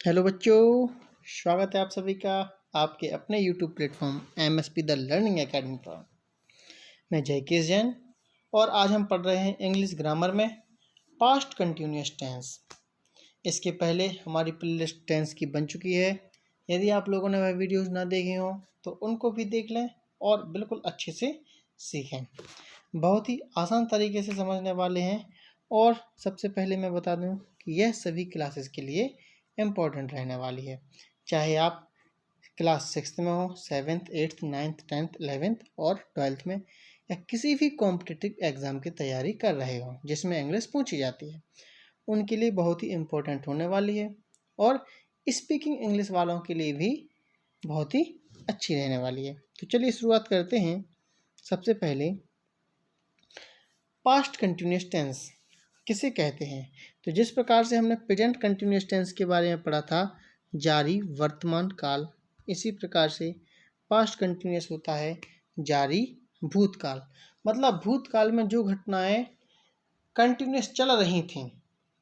Hello बच्चों, स्वागत है आप सभी का आपके अपने YouTube platform MSP the learning academy पर। मैं जयकेश जैन और आज हम पढ़ रहे हैं इंग्लिश ग्रामर में पास्ट कंटिन्यूअस टेंस। इसके पहले हमारी प्लेलिस्ट टेंस की बन चुकी है। यदि आप लोगों ने वह वीडियोस ना देखे हों तो उनको भी देख लें और बिल्कुल अच्छे से सीखें। बहुत ही आसान तरीके से समझने वाले हैं और सबसे पहले मैं बता दूं कि यह सभी क्लासेस के लिए इम्पोर्टेंट रहने वाली है, चाहे आप क्लास 6th में हो, 7th, 8th, 9th, 10th, 11th और 12th में, या किसी भी कॉम्पिटिटिव एग्ज़ाम की तैयारी कर रहे हो जिसमें इंग्लिश पूछी जाती है, उनके लिए बहुत ही इम्पोर्टेंट होने वाली है और स्पीकिंग इंग्लिश वालों के लिए भी बहुत ही अच्छी रहने वाली है। तो चलिए शुरुआत करते हैं। सबसे पहले पास्ट कंटिन्यूअस टेंस किसे कहते हैं? तो जिस प्रकार से हमने प्रेजेंट कंटिन्यूअस टेंस के बारे में पढ़ा था, जारी वर्तमान काल, इसी प्रकार से पास्ट कंटिन्यूअस होता है जारी भूतकाल। मतलब भूतकाल में जो घटनाएं कंटिन्यूअस चल रही थीं,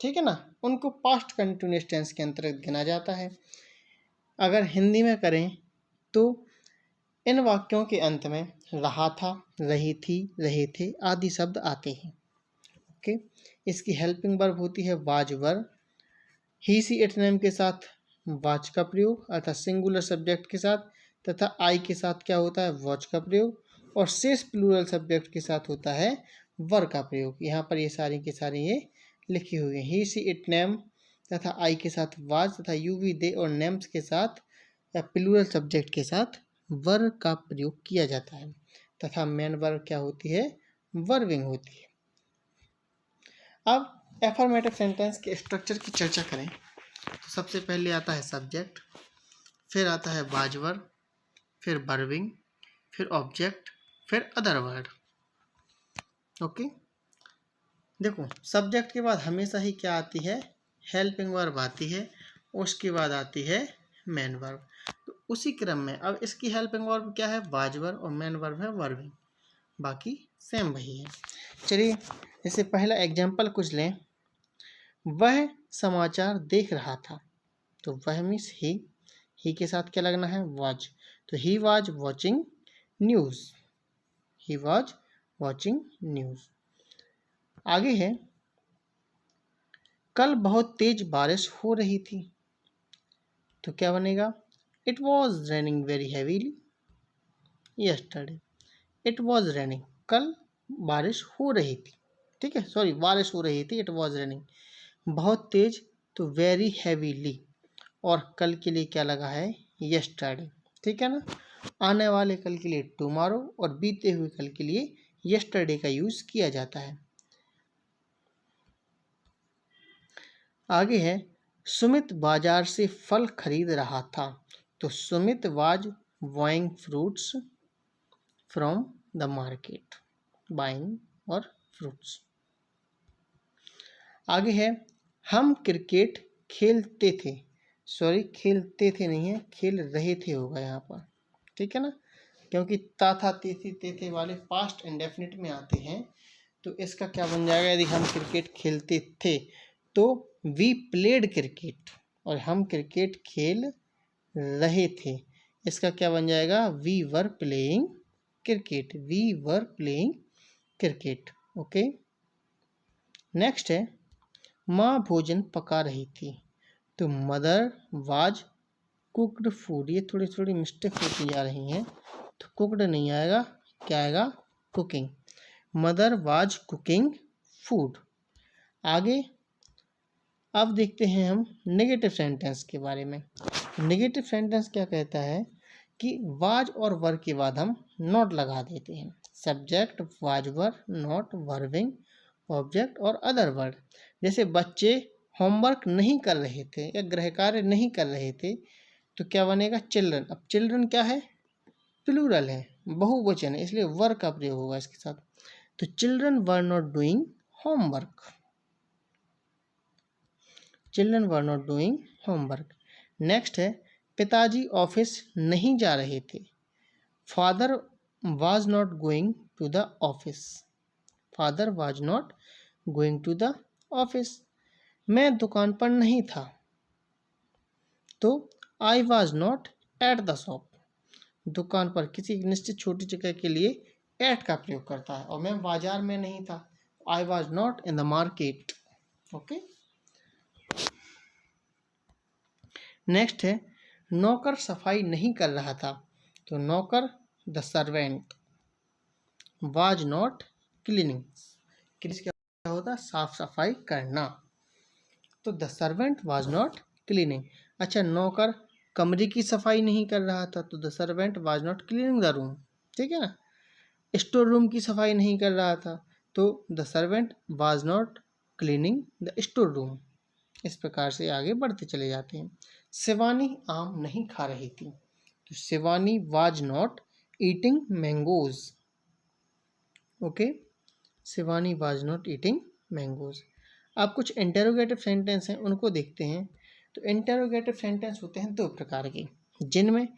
ठीक है ना, उनको पास्ट कंटिन्यूअस टेंस के अंतर्गत गिना जाता है। अगर हिंदी में करें तो इन वाक्यों के अंत में रहा था, रही थी, रहे थे आदि शब्द आते हैं। ओके, इसकी हेल्पिंग वर्ब होती है was were. He see it name के साथ वाच का प्रयोग अर्थात सिंगुलर सब्जेक्ट के साथ, तथा आई के साथ क्या होता है वॉच का प्रयोग, और शेष प्लूरल सब्जेक्ट के साथ होता है वर का प्रयोग। यहाँ पर ये सारी की सारी ये लिखी हुई है। ही सी इट नेम तथा आई के साथ वाज तथा यू वी दे और नेम्स के साथ या प्लूरल सब्जेक्ट के साथ वर का प्रयोग किया जाता है, तथा मेन वर्ब क्या होती है वर्बिंग होती है। अब एफर्मेटिव सेंटेंस के स्ट्रक्चर की चर्चा करें तो सबसे पहले आता है सब्जेक्ट, फिर आता है वाजवर, फिर वर्बिंग, फिर ऑब्जेक्ट, फिर अदर वर्ड। ओके, देखो सब्जेक्ट के बाद हमेशा ही क्या आती है हेल्पिंग वर्ब आती है, उसके बाद आती है मेन वर्ब। तो उसी क्रम में अब इसकी हेल्पिंग वर्ब क्या है वाजवर और मेन वर्ब है वर्बिंग, बाकी सेम वही है। चलिए जैसे पहला एग्जाम्पल कुछ लें। वह समाचार देख रहा था, तो वह मीन्स ही के साथ क्या लगना है वॉच, तो he was watching news, he was watching news. आगे है कल बहुत तेज बारिश हो रही थी, तो क्या बनेगा it was raining very heavily yesterday. It was raining, कल बारिश हो रही थी, ठीक है, सॉरी बारिश हो रही थी, इट वॉज रेनिंग। बहुत तेज तो वेरी हैवीली, और कल के लिए क्या लगा है यस्टरडे, ठीक है ना। आने वाले कल के लिए टुमारो और बीते हुए कल के लिए यस्टरडे का यूज किया जाता है। आगे है सुमित बाजार से फल खरीद रहा था, तो Sumit was buying fruits from the market, buying और फ्रूट्स। आगे है हम क्रिकेट खेलते थे, सॉरी खेलते थे नहीं है खेल रहे थे होगा यहाँ पर, ठीक है ना, क्योंकि ता था ते थे वाले पास्ट इंडेफिनिट में आते हैं। तो इसका क्या बन जाएगा यदि हम क्रिकेट खेलते थे तो वी प्लेड क्रिकेट, और हम क्रिकेट खेल रहे थे, इसका क्या बन जाएगा we were playing cricket, we were playing cricket. Okay, next है माँ भोजन पका रही थी, तो मदर वाज कुकड फूड। ये थोड़ी थोड़ी मिस्टेक होती जा रही हैं, तो कुकड नहीं आएगा, क्या आएगा cooking, mother was cooking food. आगे अब देखते हैं हम नेगेटिव सेंटेंस के बारे में। नेगेटिव सेंटेंस क्या कहता है कि वाज और वर के बाद हम नॉट लगा देते हैं, subject was were, not, verbing, object और अदर वर्ड। जैसे बच्चे होमवर्क नहीं कर रहे थे या गृह कार्य नहीं कर रहे थे, तो क्या बनेगा चिल्ड्रन। अब चिल्ड्रन क्या है प्लूरल है, बहुवचन है, इसलिए वर का प्रयोग होगा इसके साथ, तो children were not doing homework, children were not doing homework. Next है पिताजी ऑफिस नहीं जा रहे थे, father was not going to the office, father was not going to the office. मैं दुकान पर नहीं था, तो I was not at the shop, दुकान पर किसी निश्चित छोटी जगह के लिए एट का प्रयोग करता है, और मैं बाजार में नहीं था, आई was not in the market. Okay, next है नौकर सफाई नहीं कर रहा था, तो नौकर the servant was not cleaning, क्या होता है, साफ सफाई करना, तो the servant was not cleaning. अच्छा, नौकर कमरे की सफाई नहीं कर रहा था, तो the servant was not cleaning the room, ठीक है ना। स्टोर रूम की सफाई नहीं कर रहा था, तो the servant was not cleaning the store room. इस प्रकार से आगे बढ़ते चले जाते हैं। शिवानी आम नहीं खा रही थी, तो Shivani was not eating mangoes. Okay, Shivani was not eating mangoes. अब कुछ इंटेरोगेटिव सेंटेंस हैं, उनको देखते हैं। तो इंटेरोगेटिव सेंटेंस होते हैं दो प्रकार के, जिनमें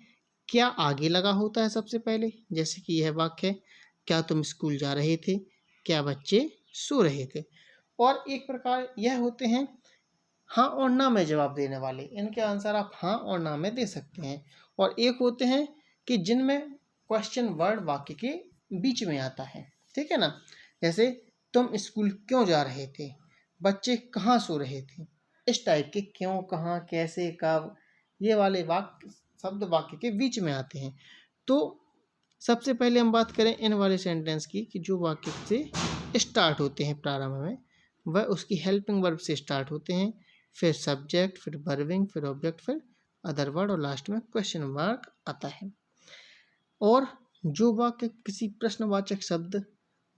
क्या आगे लगा होता है सबसे पहले, जैसे कि यह वाक्य है, क्या तुम स्कूल जा रहे थे, क्या बच्चे सो रहे थे। और एक प्रकार यह होते हैं हाँ और ना में जवाब देने वाले, इनके आंसर आप हाँ और ना में दे सकते हैं। और एक होते हैं कि जिनमें क्वेश्चन वर्ड वाक्य के बीच में आता है, ठीक है ना। जैसे तुम स्कूल क्यों जा रहे थे, बच्चे कहाँ सो रहे थे, इस टाइप के क्यों, कहाँ, कैसे, कब, ये वाले वाक्य शब्द वाक्य के बीच में आते हैं। तो सबसे पहले हम बात करें इन वाले सेंटेंस की, कि जो वाक्य से स्टार्ट होते हैं प्रारंभ में, वह उसकी हेल्पिंग वर्ब से स्टार्ट होते हैं, फिर सब्जेक्ट, फिर वर्बिंग, फिर ऑब्जेक्ट, फिर अदर वर्ड, और लास्ट में क्वेश्चन मार्क आता है। और जो वाक्य किसी प्रश्नवाचक शब्द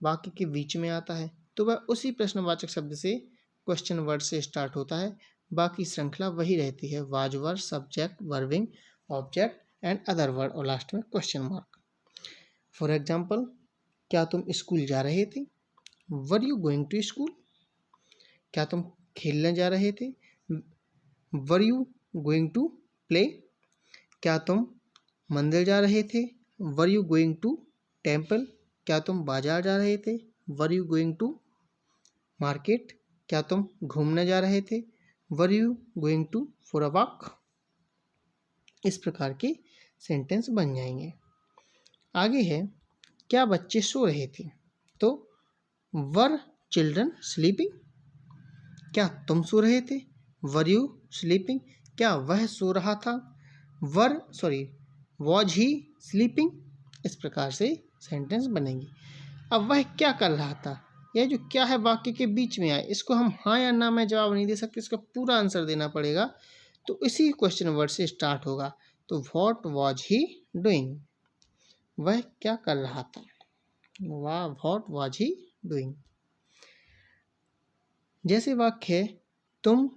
वाक्य के बीच में आता है, तो वह उसी प्रश्नवाचक शब्द से क्वेश्चन वर्ड से स्टार्ट होता है, बाकी श्रृंखला वही रहती है, was word, subject, verbing, object and other word, और लास्ट में क्वेश्चन मार्क। फॉर एग्जाम्पल, क्या तुम स्कूल जा रहे थे, were you going to school, क्या तुम खेलने जा रहे थे, were you going to play, क्या तुम मंदिर जा रहे थे, were you going to temple, क्या तुम बाजार जा रहे थे, were you going to market, क्या तुम घूमने जा रहे थे, were you going to for a walk. इस प्रकार के सेंटेंस बन जाएंगे। आगे है क्या बच्चे सो रहे थे, तो वर चिल्ड्रन स्लीपिंग, क्या तुम सो रहे थे, वर यू स्लीपिंग, क्या वह सो रहा था, वॉज ही स्लीपिंग। इस प्रकार से सेंटेंस बनेंगे। अब वह क्या कर रहा था, यह जो क्या है वाक्य के बीच में आए, इसको हम हाँ या ना में जवाब नहीं दे सकते, इसका पूरा आंसर देना पड़ेगा। तो इसी क्वेश्चन वर्ड से स्टार्ट होगा, तो व्हाट वॉज ही डूइंग, वह क्या कर रहा था, व्हाट वॉज ही डूइंग। जैसे वाक्य है तुम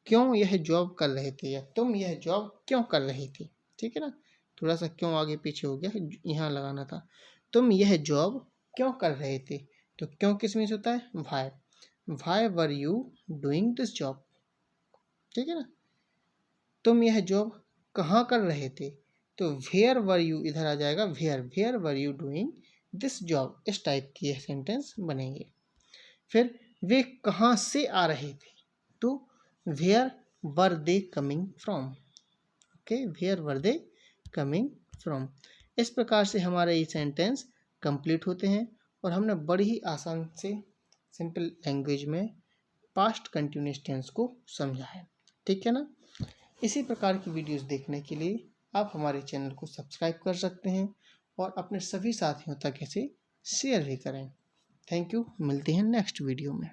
क्यों यह जॉब कर रहे थे, या तुम यह जॉब क्यों कर रही थी, ठीक है ना, थोड़ा सा क्यों आगे पीछे हो गया, यहाँ लगाना था। तुम यह जॉब क्यों कर रहे थे, तो क्यों किस मीन्स होता है, why were you doing this job, ठीक है ना। तुम यह जॉब कहाँ कर रहे थे, तो वेयर वर यू इधर आ जाएगा, where were you doing this job. इस टाइप की सेंटेंस बनेंगे। फिर वे कहाँ से आ रहे थे, तो where were they coming from, okay, where were they coming from. इस प्रकार से हमारे ये सेंटेंस कंप्लीट होते हैं, और हमने बड़ी ही आसान से सिंपल लैंग्वेज में पास्ट कंटिन्यूअस टेंस को समझा है, ठीक है ना। इसी प्रकार की वीडियोस देखने के लिए आप हमारे चैनल को सब्सक्राइब कर सकते हैं, और अपने सभी साथियों तक इसे शेयर भी करें। थैंक यू, मिलते हैं नेक्स्ट वीडियो में।